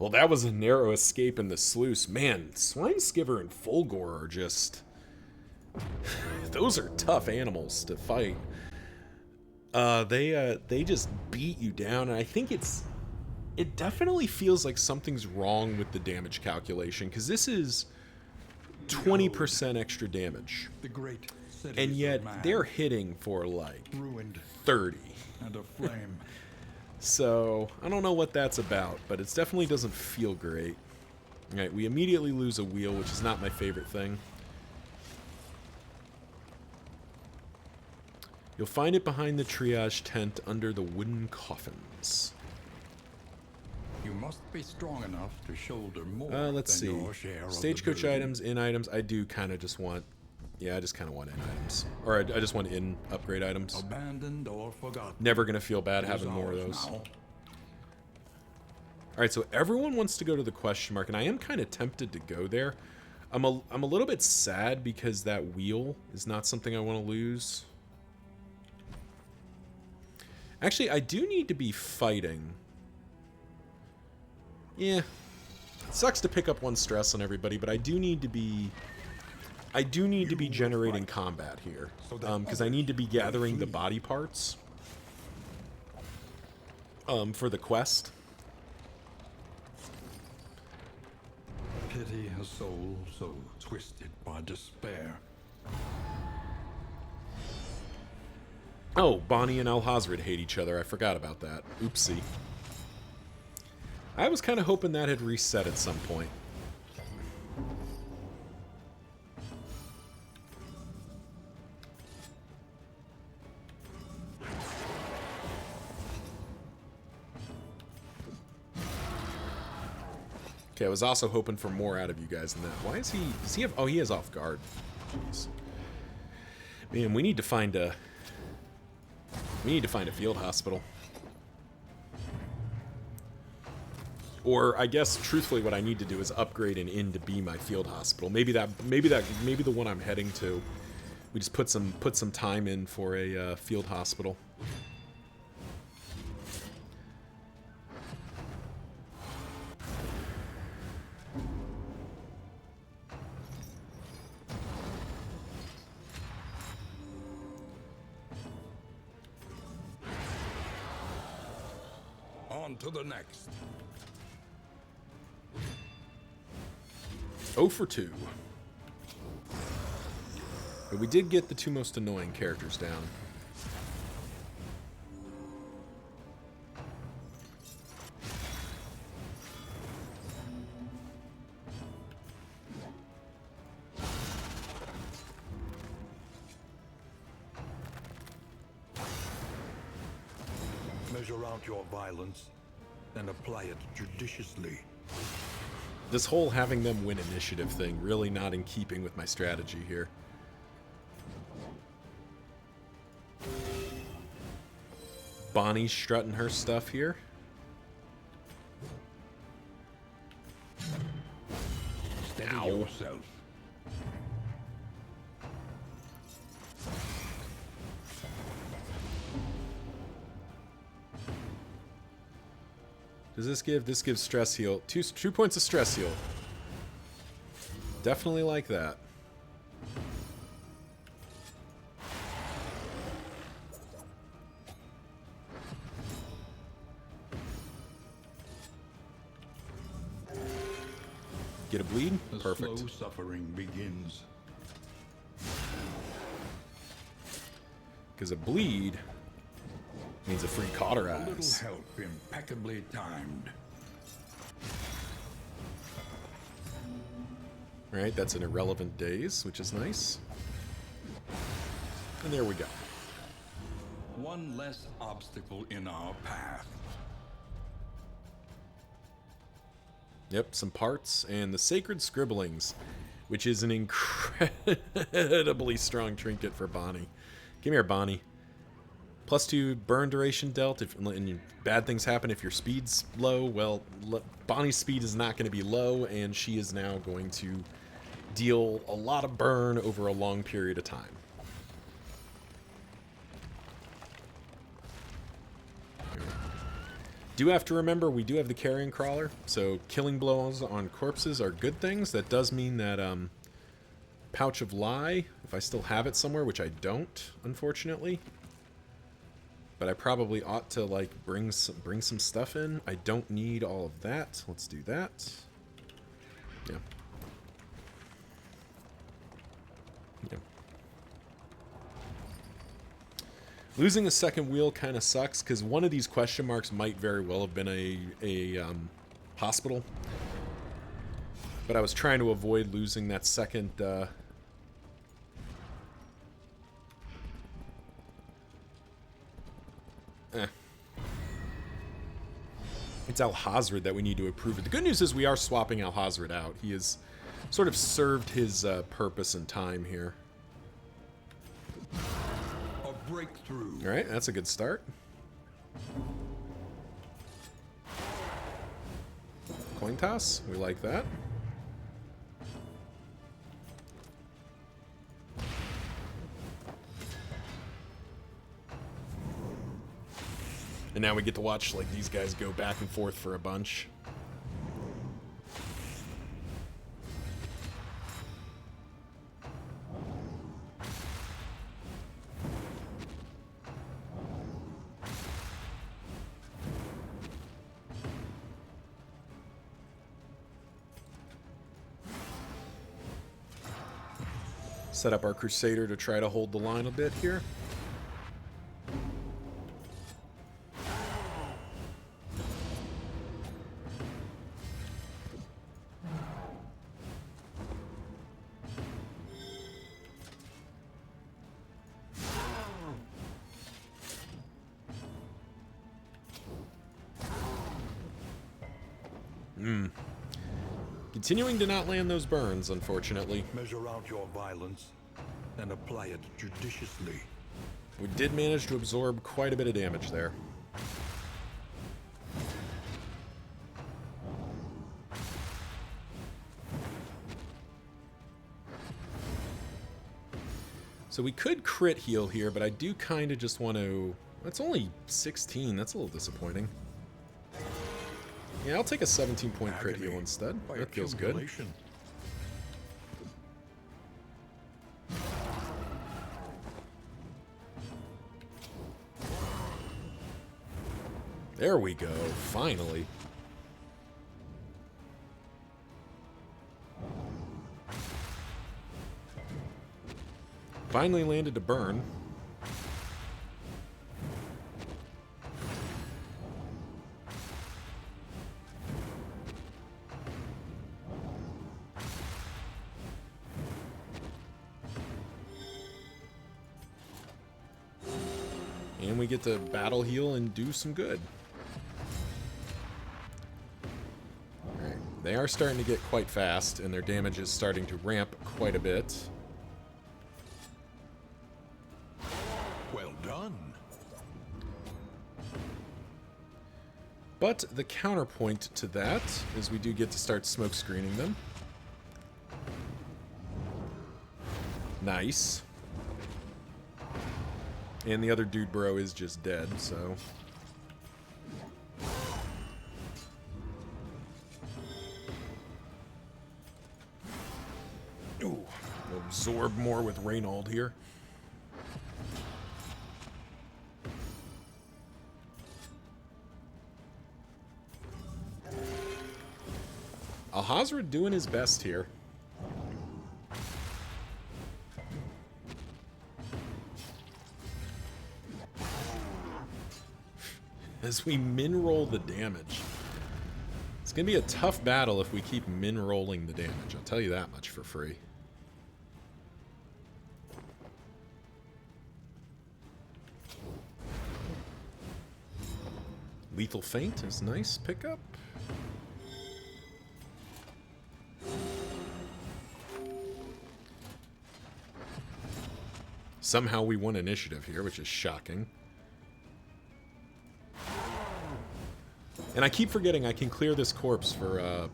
Well, that was a narrow escape in the sluice. Man, Swineskiver and Fulgore are just... those are tough animals to fight. They just beat you down, and I think it definitely feels like something's wrong with the damage calculation, because this is 20% extra damage. The great And yet they're hitting for like ruined 30. and aflame. So I don't know what that's about, but it definitely doesn't feel great. Alright, we immediately lose a wheel, which is not my favorite thing. You'll find it behind the triage tent under the wooden coffins. You must be strong enough to shoulder more Let's than see. your share of Stagecoach the burden. items, in items. I do kind of just want... yeah, I just kind of want in items. Or I just want in upgrade items. Abandoned or forgotten. Never going to feel bad It is having more of ours those. now. Alright, so everyone wants to go to the question mark, and I am kind of tempted to go there. I'm a little bit sad because that wheel is not something I want to lose. Actually, I do need to be fighting. Yeah. It sucks to pick up one stress on everybody, but I do need to be... I do need to be generating combat here. Because I need to be gathering the body parts. For the quest. Pity a soul so twisted by despair. Oh, Bonnie and Alhazred hate each other. I forgot about that. Oopsie. I was kind of hoping that had reset at some point. Okay, I was also hoping for more out of you guys than that. Why is he... does he have... oh, he is off guard. Jeez. Man, we need to find a... we need to find a field hospital. Or, I guess, truthfully, what I need to do is upgrade an inn to be my field hospital. Maybe the one I'm heading to. We just put some time in for a field hospital. On to the next. 0 for 2. But we did get the two most annoying characters down. Measure out your violence and apply it judiciously. This whole having them win initiative thing really not in keeping with my strategy here. Bonnie's strutting her stuff here. Steady Ow. yourself. Does this give? This gives stress heal. Two points of stress heal. Definitely like that. Get a bleed? The Perfect. slow suffering begins. Because a bleed means a free A cauterize. little help impeccably timed. Right, that's an irrelevant daze, which is nice. And there we go. One less obstacle in our path. Yep, some parts, and the Sacred Scribblings, which is an incredibly strong trinket for Bonnie. Come here, Bonnie. +2 burn duration dealt, and bad things happen if your speed's low. Well, Bonnie's speed is not going to be low, and she is now going to deal a lot of burn over a long period of time. Do have to remember we do have the carrion crawler, so killing blows on corpses are good things. That does mean that Pouch of Lie, if I still have it somewhere, which I don't, unfortunately. But I probably ought to, like, bring some stuff in. I don't need all of that. Let's do that. Yeah. Yeah. Losing the second wheel kind of sucks, because one of these question marks might very well have been a hospital. But I was trying to avoid losing that second... It's Al-Hazred that we need to approve it. The good news is we are swapping Al-Hazred out. He has sort of served his purpose and time here. A breakthrough. All right, that's a good start. Coin toss, we like that. And now we get to watch, like, these guys go back and forth for a bunch. Set up our Crusader to try to hold the line a bit here. Continuing to not land those burns, unfortunately. Measure out your violence and apply it judiciously. We did manage to absorb quite a bit of damage there. So we could crit heal here, but I do kind of just want to... That's only 16. That's a little disappointing. Yeah, I'll take a 17-point crit heal instead. That feels good. There we go, finally. Finally landed to burn. And we get to battle heal and do some good. Alright, they are starting to get quite fast, and their damage is starting to ramp quite a bit. Well done. But the counterpoint to that is we do get to start smoke screening them. Nice. And the other dude bro is just dead, so... Ooh, we'll absorb more with Reynold here. Al-Hazred doing his best here. As we min-roll the damage. It's going to be a tough battle if we keep min-rolling the damage. I'll tell you that much for free. Lethal Feint is nice pickup. Somehow we won initiative here, which is shocking. And I keep forgetting I can clear this corpse for a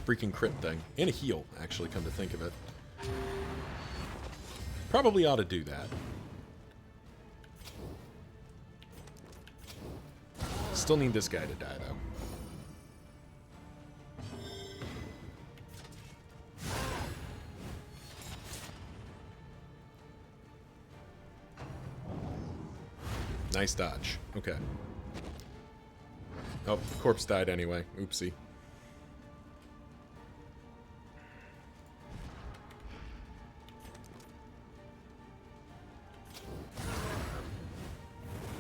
freaking crit thing. And a heal, actually, come to think of it. Probably ought to do that. Still need this guy to die, though. Nice dodge. Okay. Oh, corpse died anyway. Oopsie.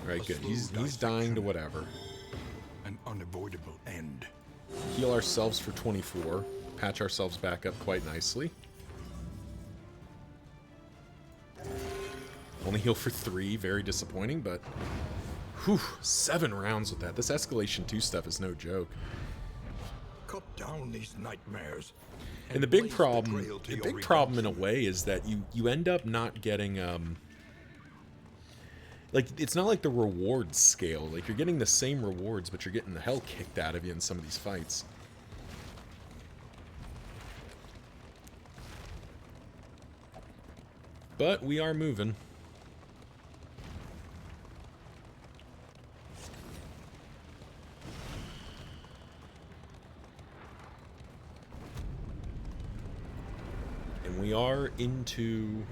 Alright, good. He's dying to whatever. An unavoidable end. Heal ourselves for 24. Patch ourselves back up quite nicely. Only heal for 3. Very disappointing, but... Whew, 7 rounds with that. This Escalation 2 stuff is no joke. Cut down these nightmares. And the big blaze problem, trail to the your big problem in a redemption. way is that you end up not getting, like, it's not like the rewards scale. Like, you're getting the same rewards, but you're getting the hell kicked out of you in some of these fights. But we are moving. And we are into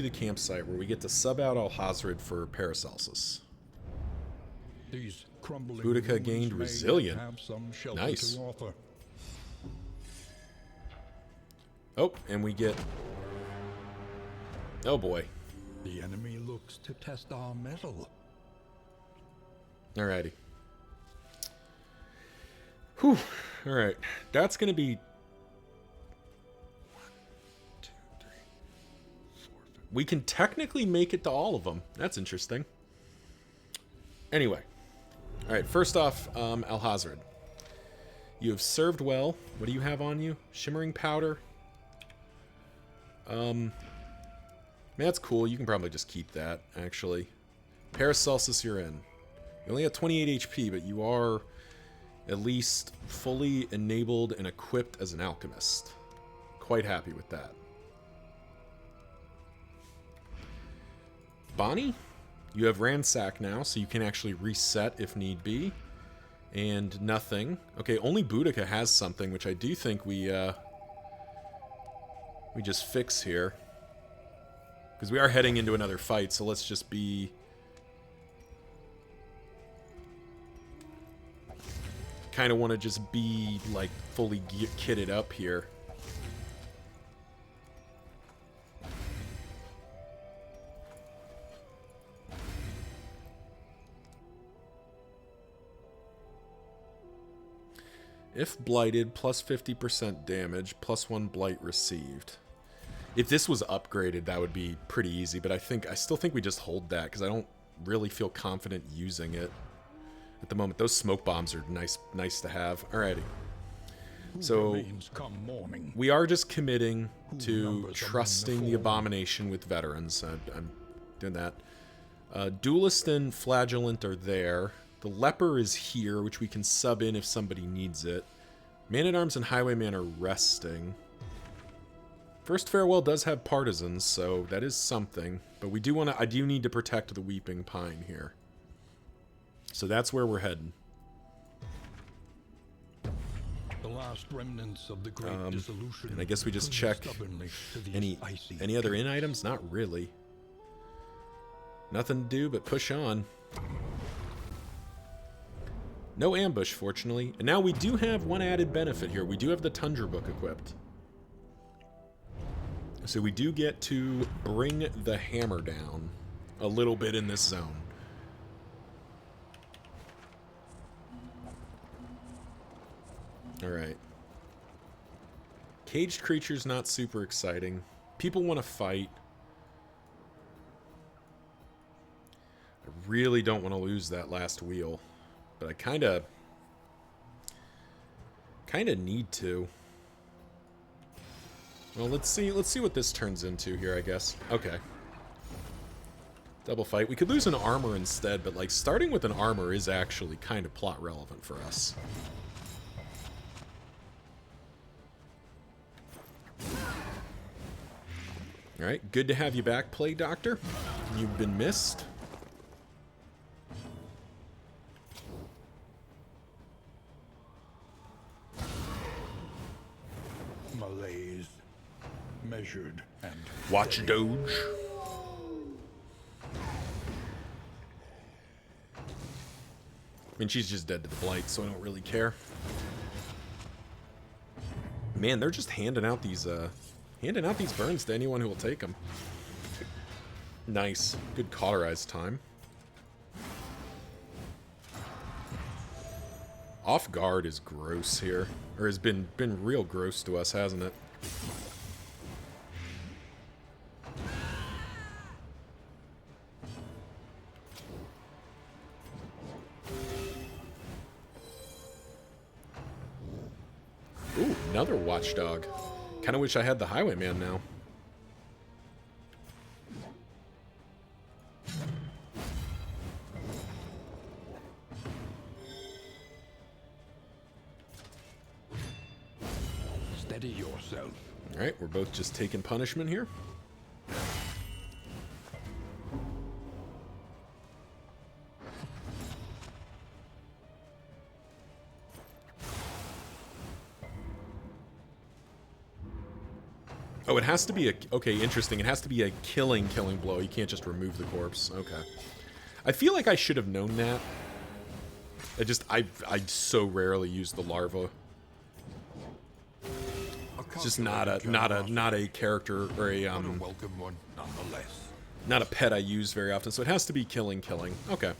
the campsite where we get to sub out Alhazred for Paracelsus. These crumbling Boudica ruins gained may resilient. have some shelter Nice. to offer. Oh, and we get... Oh boy. The enemy looks to test our mettle. Alrighty. Whew. Alright. That's gonna be... 1, 2, 3, 4, 5. We can technically make it to all of them. That's interesting. Anyway. Alright, first off, Alhazred. You have served well. What do you have on you? Shimmering powder. That's cool. You can probably just keep that, actually. Paracelsus, you're in. You only have 28 HP, but you are at least fully enabled and equipped as an alchemist. Quite happy with that. Bonnie, you have Ransack now, so you can actually reset if need be. And nothing. Okay, only Boudica has something, which I do think we just fix here. Because we are heading into another fight, so let's just be... Kind of want to just be, like, fully kitted up here. If blighted, plus 50% damage, plus 1 blight received. If this was upgraded, that would be pretty easy, but I still think we just hold that, because I don't really feel confident using it at the moment. Those smoke bombs are nice to have. Alrighty. So, Remains come morning. we are just committing to numbers among the trusting the fallen. Abomination with veterans. I'm doing that. Duelist and Flagellant are there. The Leper is here, which we can sub in if somebody needs it. Man-at-Arms and Highwayman are resting. First Farewell does have partisans, so that is something. But we do want to. I do need to protect the Weeping Pine here. So that's where we're heading. The last remnants of the great dissolution. And I guess we just cling check stubbornly to these icy any other in gates. items. Not really. Nothing to do but push on. No ambush, fortunately. And now we do have one added benefit here. We do have the Tundra Book equipped. So we do get to bring the hammer down a little bit in this zone. Alright. Caged creatures not super exciting. People want to fight. I really don't want to lose that last wheel. But I kind of need to. Well, let's see what this turns into here, I guess. Okay. Double fight. We could lose an armor instead, but like starting with an armor is actually kind of plot relevant for us. Alright, good to have you back, Plague Doctor. You've been missed. malaise, measured and Watch steady. Doge. I mean, she's just dead to the blight, so I don't really care. Man, they're just handing out these burns to anyone who will take them. Nice, good cauterize time. Off guard is gross here, or has been real gross to us, hasn't it? Ooh, another watchdog. Kind of wish I had the highwayman now. Steady yourself. Alright, we're both just taking punishment here. Oh, it has to be a... Okay, interesting. It has to be a killing blow. You can't just remove the corpse. Okay. I feel like I should have known that. I so rarely use the larva. It's just not a character or a But a welcome one, nonetheless. not a pet I use very often. So it has to be killing. Okay.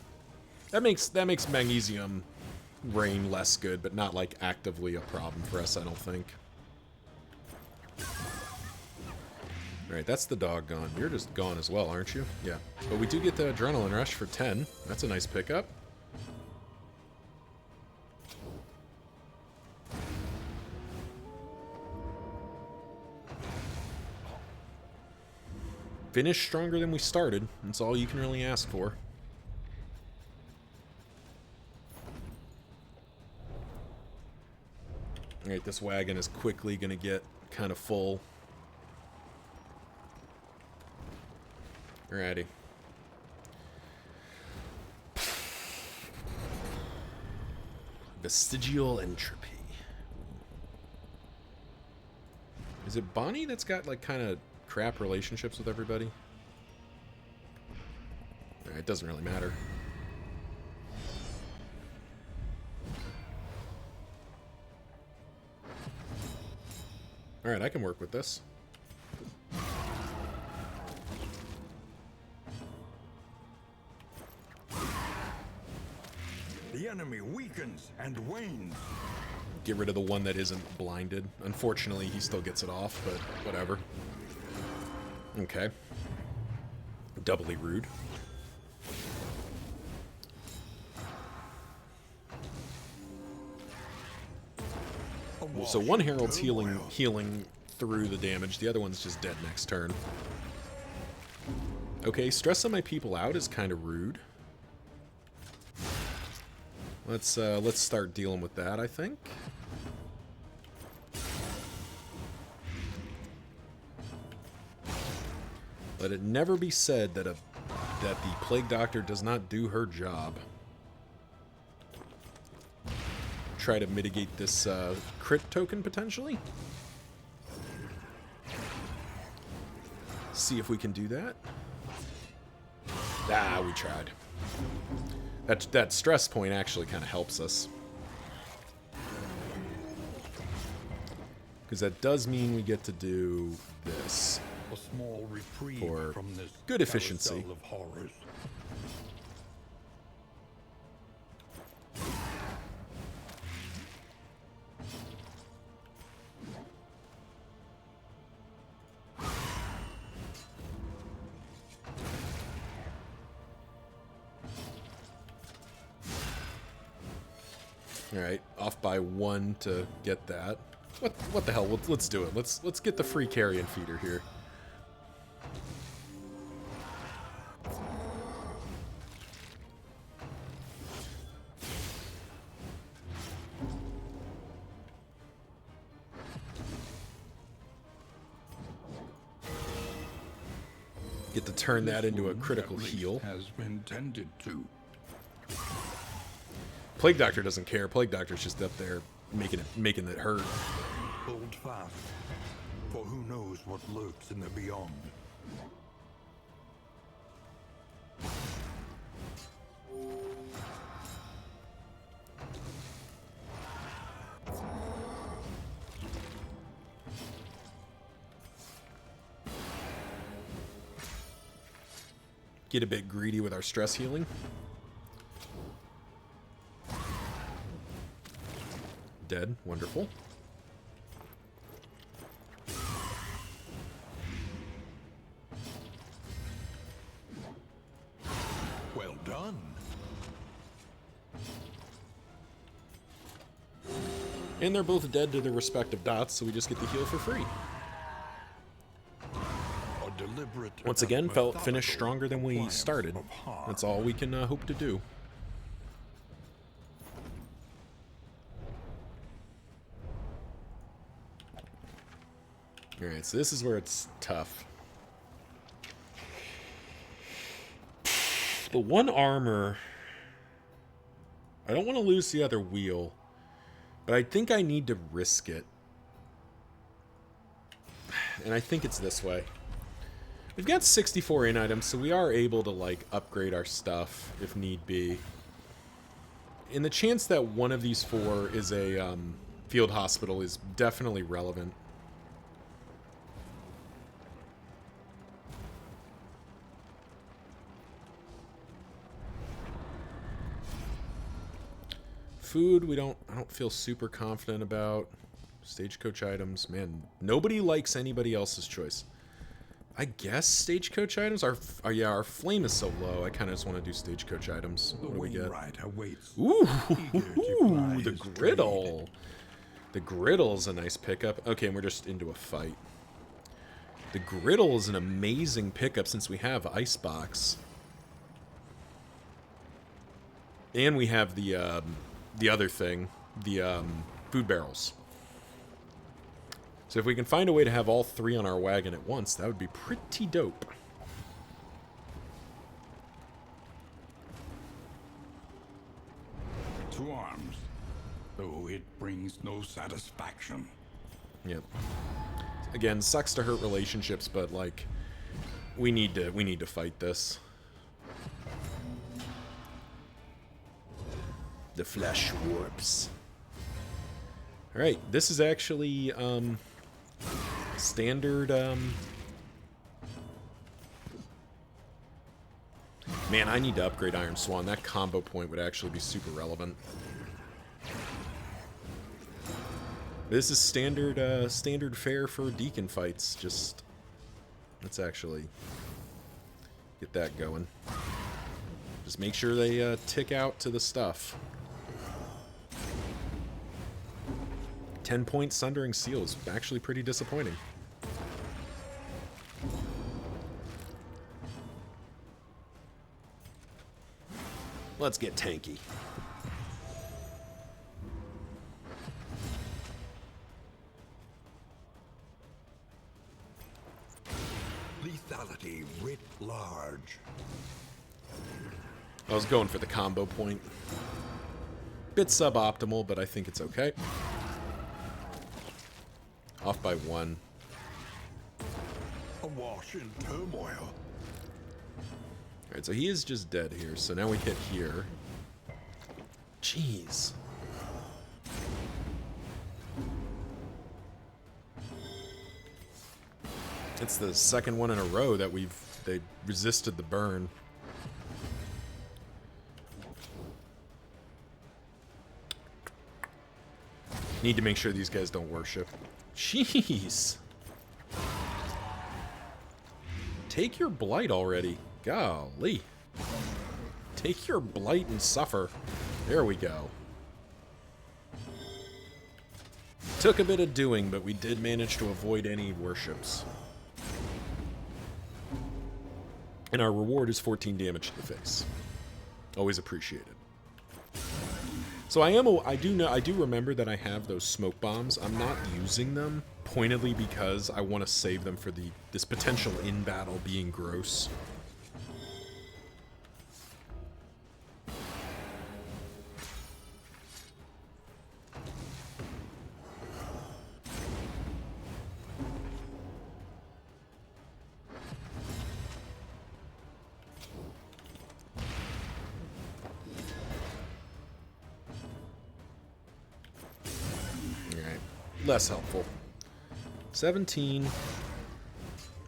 That makes magnesium rain less good, but not like actively a problem for us, I don't think. Alright, that's the dog gone. You're just gone as well, aren't you? Yeah. But we do get the Adrenaline Rush for 10. That's a nice pickup. Finish stronger than we started. That's all you can really ask for. Alright, this wagon is quickly going to get kind of full. Alrighty. Vestigial entropy. Is it Bonnie that's got like kind of crap relationships with everybody? It doesn't really matter. Alright, I can work with this. The enemy weakens and wanes. Get rid of the one that isn't blinded. Unfortunately, he still gets it off, but whatever. Okay. Doubly rude. So one Herald's healing through the damage. The other one's just dead next turn. Okay, stressing my people out is kind of rude. Let's start dealing with that, I think. Let it never be said that the Plague Doctor does not do her job. Try to mitigate this crit token potentially. See if we can do that. Ah, we tried. That stress point actually kind of helps us. Because that does mean we get to do this. A small reprieve For from this good efficiency. carousel of horrors. All right, off by 1 to get that. What the hell? Let's do it. Let's get the free carrion feeder here. Get to turn that into a critical At least heal. has been tended to. Plague Doctor doesn't care. Plague Doctor's just up there making it hurt. Hold fast, for who knows what lurks in the beyond. Get a bit greedy with our stress healing. Dead. Wonderful. Well done. And they're both dead to their respective dots, so we just get the heal for free. A deliberate Once and again, finished methodical stronger than we appliance started. of harm. That's all we can hope to do. Alright, so this is where it's tough. The one armor... I don't want to lose the other wheel, but I think I need to risk it. And I think it's this way. We've got 64 in items, so we are able to, like, upgrade our stuff if need be. In the chance that one of these four is a field hospital is definitely relevant. Food, I don't feel super confident about. Stagecoach items, man, nobody likes anybody else's choice. I guess stagecoach items are yeah, our flame is so low. I kind of just want to do stagecoach items. The What do we get? Wainwright awaits. Ooh, Eager to ply the his griddle. The griddle's a nice pickup. Okay, and we're just into a fight. The griddle is an amazing pickup since we have Icebox. And we have the other thing, the food barrels. So if we can find a way to have all three on our wagon at once, that would be pretty dope. To arms, though it brings no satisfaction. Yep. Again, sucks to hurt relationships, but like we need to fight this. The flesh warps. All right, this is actually standard. Man, I need to upgrade Iron Swan. That combo point would actually be super relevant. This is standard standard fare for Deacon fights. Just let's actually get that going. Just make sure they tick out to the stuff. 10-point Sundering Seal is actually pretty disappointing. Let's get tanky. Lethality writ large. I was going for the combo point. Bit suboptimal, but I think it's okay. Off by one. Awash in turmoil. Alright, so he is just dead here. So now we hit here. Jeez. It's the second one in a row that they resisted the burn. Need to make sure these guys don't worship. Jeez. Take your blight already. Golly. Take your blight and suffer. There we go. Took a bit of doing, but we did manage to avoid any worships. And our reward is 14 damage to the face. Always appreciated. So I do remember that I have those smoke bombs. I'm not using them pointedly because I want to save them for this potential in battle being gross. less helpful. 17.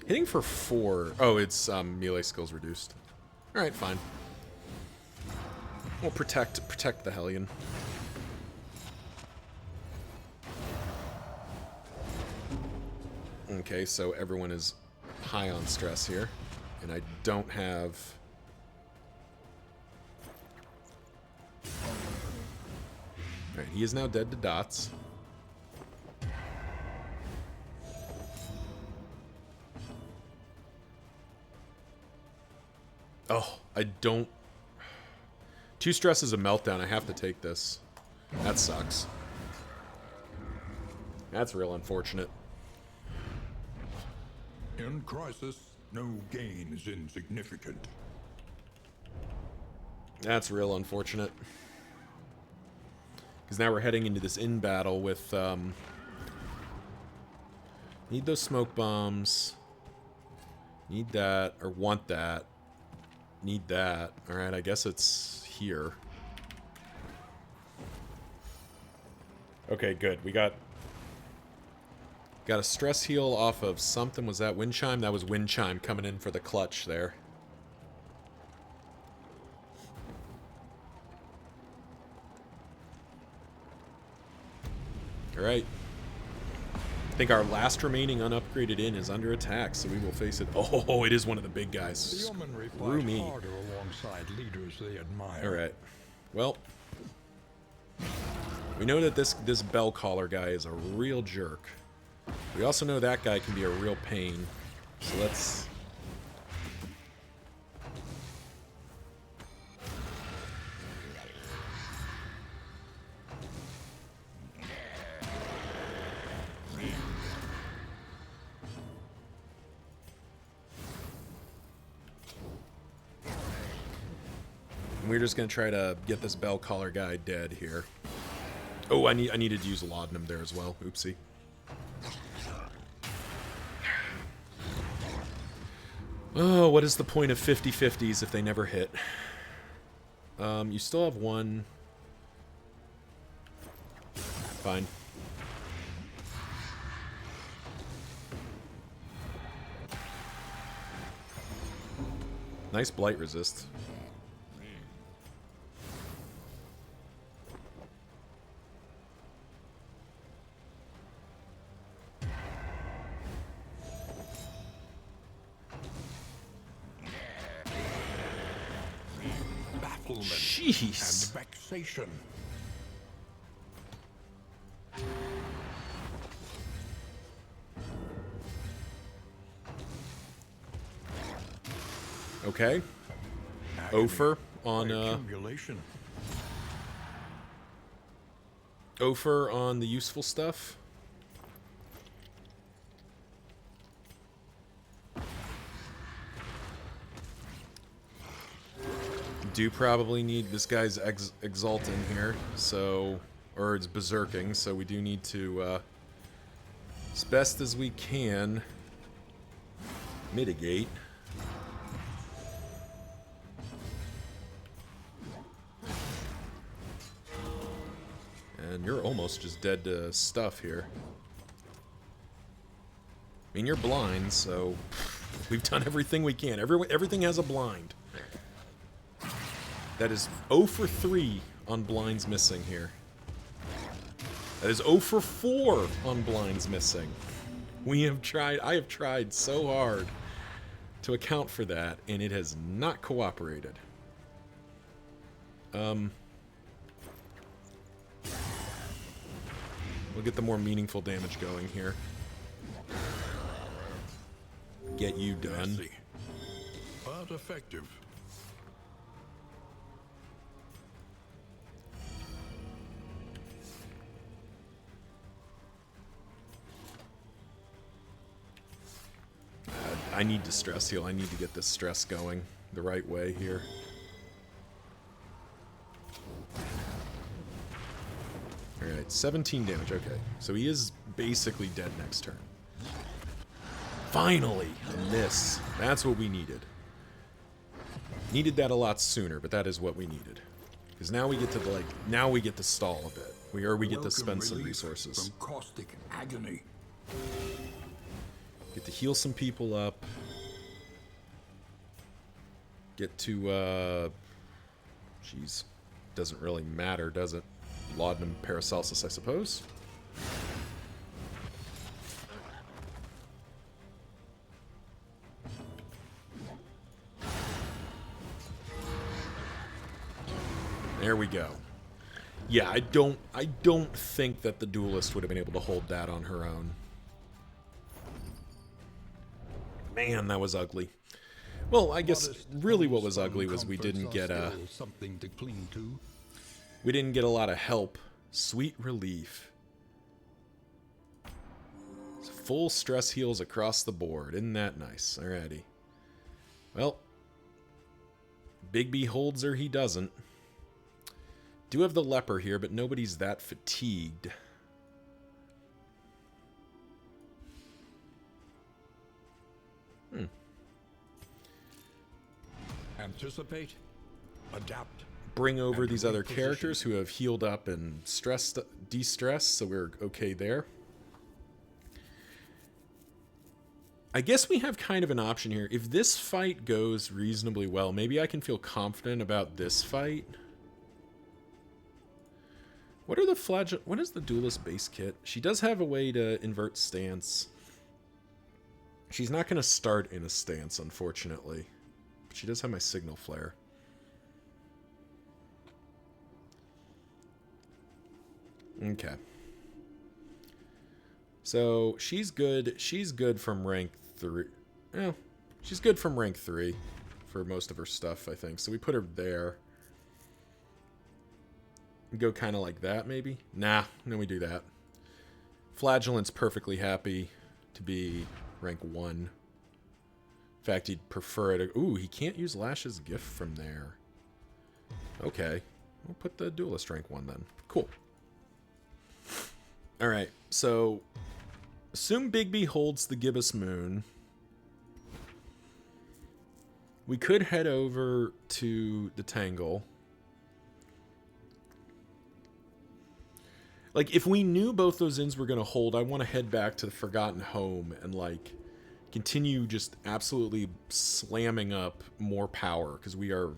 Hitting for 4. Oh, it's melee skills reduced. Alright, fine. We'll protect the Hellion. Okay, so everyone is high on stress here. And I don't have... Alright, he is now dead to dots. Oh, I don't... 2 stress is a meltdown. I have to take this. That sucks. That's real unfortunate. In crisis, no gain is insignificant. That's real unfortunate. Because now we're heading into this in-battle with... Need those smoke bombs. Need that, or want that. Need that. Alright, I guess it's here. Okay, good. We got a stress heal off of something. Was that Wind Chime? That was Wind Chime coming in for the clutch there. Alright. I think our last remaining unupgraded inn is under attack, so we will face it. Oh, it is one of the big guys. The yeomanry Screw me. fight harder alongside leaders they admire. Alright. Well, we know that this bell collar guy is a real jerk. We also know that guy can be a real pain. So let's... We're just gonna try to get this bell collar guy dead here. Oh, I needed to use laudanum there as well. Oopsie. Oh, what is the point of 50-50s if they never hit? You still have one. Fine. Nice blight resist. Jeez. And vexation. Okay. Ofer on accumulation. Ofer on the useful stuff. Do probably need this guy's exalt in here, so, or it's berserking, so we do need to as best as we can mitigate. And you're almost just dead to stuff here. I mean, you're blind, so we've done everything we can. Everything has a blind. That is 0 for 3 on blinds missing here. That is 0 for 4 on blinds missing. I have tried so hard to account for that, and it has not cooperated. We'll get the more meaningful damage going here. Get you done. Messy, but effective. I need to stress heal. I need to get this stress going the right way here. Alright, 17 damage. Okay, so he is basically dead next turn. Finally! A miss. That's what we needed. Needed that a lot sooner, but that is what we needed. Because now we get to, now we get to stall a bit, we get to Welcome spend some relief resources. from caustic agony. Get to heal some people up. Get to, jeez. Doesn't really matter, does it? Laudanum Paracelsus, I suppose. There we go. Yeah, I don't think that the duelist would have been able to hold that on her own. Man, that was ugly. Well, I guess really what was ugly was we didn't get something to cling to. we didn't get a lot of help. Sweet relief. Full stress heals across the board. Isn't that nice? Alrighty. Well, Bigby holds her, he doesn't. Do have the leper here, but nobody's that fatigued. Anticipate, adapt. Bring over And these other reposition. characters who have healed up and de-stressed, so we're okay there. I guess we have kind of an option here. If this fight goes reasonably well, maybe I can feel confident about this fight. What are the what is the duelist base kit? She does have a way to invert stance. She's not going to start in a stance, unfortunately. But she does have my signal flare. Okay. So she's good. She's good from rank 3. Well, she's good from rank 3 for most of her stuff, I think. So we put her there. Go kind of like that, maybe? Nah, no, we do that. Flagellant's perfectly happy to be rank 1. In fact, he'd prefer it. Ooh, he can't use Lash's gift from there. Okay. We'll put the duelist rank 1 then. Cool. Alright, so assume Bigby holds the gibbous moon. We could head over to the Tangle. Like, if we knew both those inns were going to hold, I want to head back to the Forgotten Home and, like, continue just absolutely slamming up more power. Because we're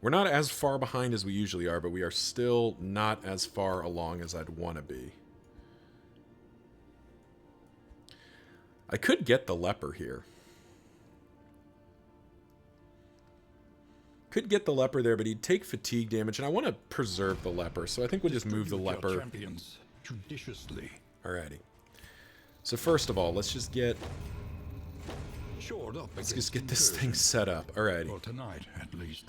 not as far behind as we usually are, but we are still not as far along as I'd want to be. I could get the leper here. Could get the leper there, but he'd take fatigue damage, and I want to preserve the leper, so I think we'll just move the Distribute your leper. champions judiciously. Alrighty. So first of all, let's just get Shored up. let's just get this thing set up. Alrighty. For tonight, at least.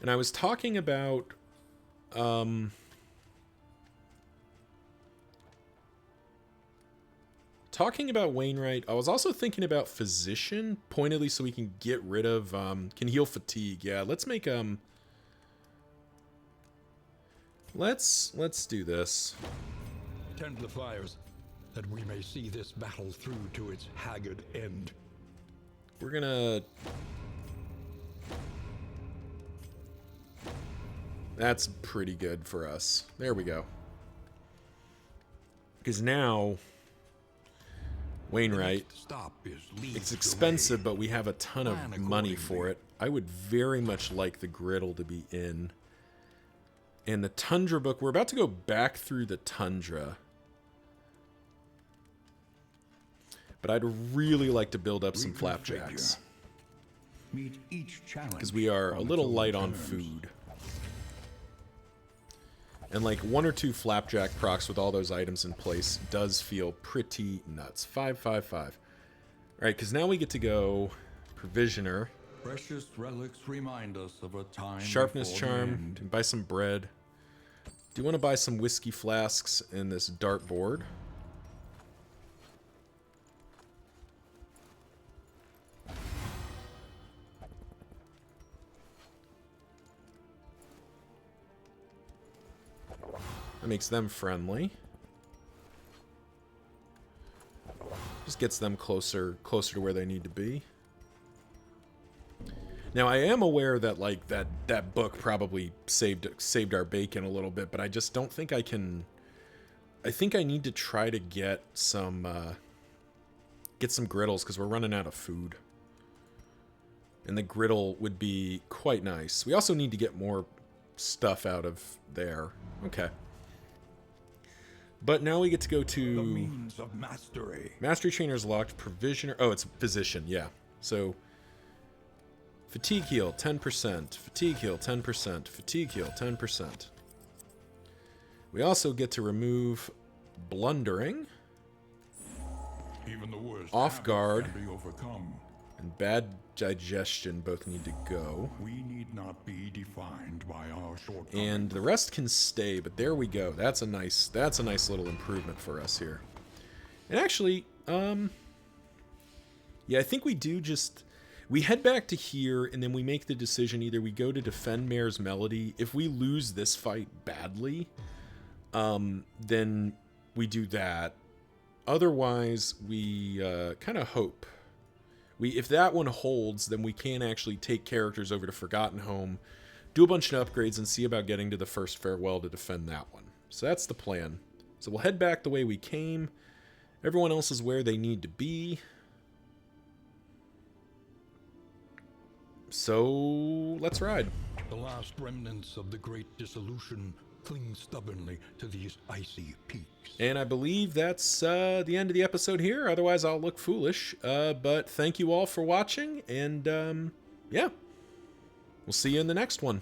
And I was talking about Wainwright. I was also thinking about Physician, pointedly so we can get rid of can heal fatigue. Yeah, let's make let's do this. Tend the fires, that we may see this battle through to its haggard end. We're gonna That's pretty good for us. There we go. Because now Wainwright, Stop is leagues it's expensive, but we have a ton of Plan money accordingly. for it. I would very much like the griddle to be in. And the Tundra book, we're about to go back through the Tundra. But I'd really like to build up some Reconfigure. flapjacks. Meet each challenge. Because we are a on little its own light on terms. food. And like 1 or 2 flapjack procs with all those items in place does feel pretty nuts. 555. Alright, because now we get to go Provisioner, Precious relics remind us of a time. Sharpness before the Charm, end. and buy some bread. Do want to buy some whiskey flasks in this dartboard. That makes them friendly. Just gets them closer to where they need to be. Now, I am aware that, like, that book probably saved our bacon a little bit, but I just don't think I can... I think I need to try to get some griddles, because we're running out of food. And the griddle would be quite nice. We also need to get more stuff out of there. Okay. But now we get to go to... The means of mastery. Mastery Trainer's locked. Provisioner... Oh, it's Physician, yeah. So... Fatigue heal, 10%. Fatigue heal, 10%. Fatigue heal, 10%. We also get to remove Blundering. Even the worst Off guard. can be overcome. And Bad Digestion both need to go. We need not be defined by our shortcomings. And the rest can stay, but there we go. That's a nice little improvement for us here. And actually, yeah, I think we do just... We head back to here, and then we make the decision. Either we go to defend Mare's Melody. If we lose this fight badly, then we do that. Otherwise, we kind of hope. If that one holds, then we can actually take characters over to Forgotten Home, do a bunch of upgrades, and see about getting to the first farewell to defend that one. So that's the plan. So we'll head back the way we came. Everyone else is where they need to be. So, let's ride. The last remnants of the great dissolution cling stubbornly to these icy peaks. And I believe that's the end of the episode here. Otherwise, I'll look foolish. But thank you all for watching. And, yeah. We'll see you in the next one.